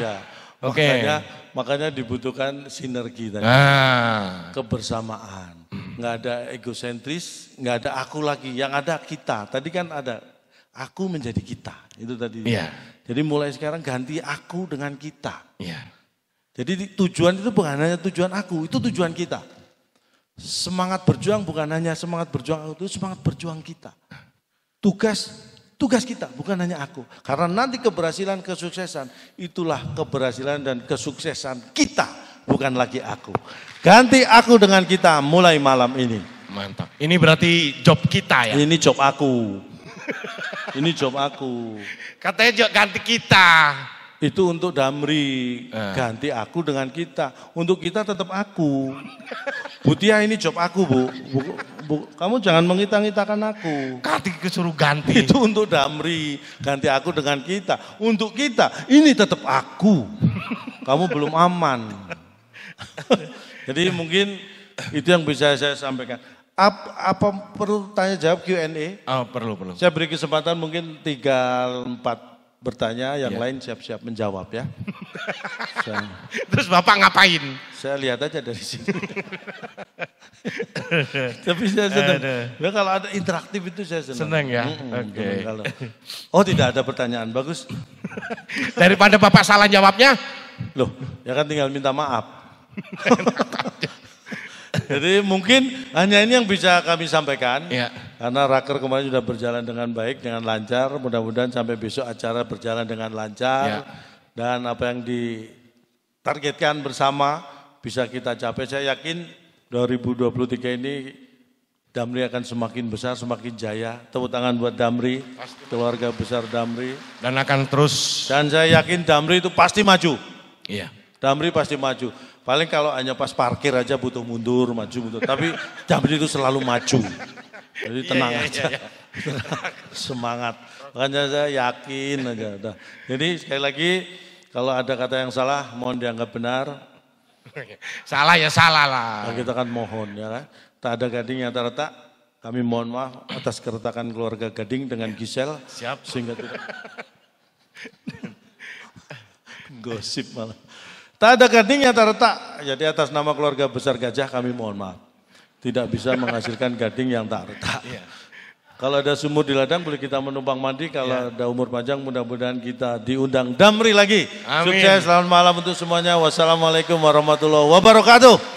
Oke. Makanya dibutuhkan sinergi tadi. Kebersamaan. Nggak ada egosentris, nggak ada aku lagi, yang ada kita. Tadi kan ada aku menjadi kita, itu tadi. Jadi mulai sekarang ganti aku dengan kita. Jadi tujuan itu bukan hanya tujuan aku, itu tujuan kita. Semangat berjuang bukan hanya semangat berjuang aku, itu semangat berjuang kita. Tugas kita bukan hanya aku. Karena nanti keberhasilan, kesuksesan, itulah keberhasilan dan kesuksesan kita, bukan lagi aku. Ganti aku dengan kita mulai malam ini. Mantap. Ini berarti job kita ya? Ini job aku. Ini job aku. Katanya ganti kita. Itu untuk Damri, ganti aku dengan kita. Untuk kita tetap aku. Bu Tia ini job aku Bu. Kamu jangan mengita-ngitakan aku. Ganti kesuruh ganti. Itu untuk Damri, ganti aku dengan kita. Untuk kita, ini tetap aku. Kamu belum aman. Jadi mungkin itu yang bisa saya sampaikan. Apa perlu tanya jawab Q&A? Oh, perlu. Saya beri kesempatan mungkin 3-4 bertanya, yang lain siap-siap menjawab ya. Terus Bapak ngapain? Saya lihat aja dari sini. Tapi saya senang. Ya, kalau ada interaktif itu saya senang. Senang ya? Oke. Oh, tidak ada pertanyaan, bagus. Daripada Bapak salah jawabnya? Loh, ya kan tinggal minta maaf. Jadi mungkin hanya ini yang bisa kami sampaikan. Karena raker kemarin sudah berjalan dengan baik, dengan lancar. Mudah-mudahan sampai besok acara berjalan dengan lancar. Dan apa yang ditargetkan bersama bisa kita capai. Saya yakin 2023 ini Damri akan semakin besar, semakin jaya. Tepuk tangan buat Damri, keluarga besar Damri. Dan akan terus. Dan saya yakin Damri itu pasti maju. Iya. Damri pasti maju. Paling kalau hanya pas parkir aja butuh mundur, maju, mundur. Tapi Damri itu selalu maju. Jadi tenang aja. Semangat. Makanya saya yakin aja. Udah. Jadi sekali lagi kalau ada kata yang salah mohon dianggap benar. Salah ya salah lah. Nah, kita kan mohon ya kan. Tak ada Gading yang tak retak. Kami mohon maaf atas keretakan keluarga Gading dengan Gisel. Siap. Sehingga tidak. Gosip malah. Tak ada Gading yang tak retak. Jadi atas nama keluarga besar Gajah kami mohon maaf. Tidak bisa menghasilkan Gading yang tak retak. Iya. Kalau ada sumur di ladang boleh kita menumpang mandi. Kalau ada umur panjang mudah-mudahan kita diundang Damri lagi. Amin. Sukses, selamat malam untuk semuanya. Wassalamualaikum warahmatullahi wabarakatuh.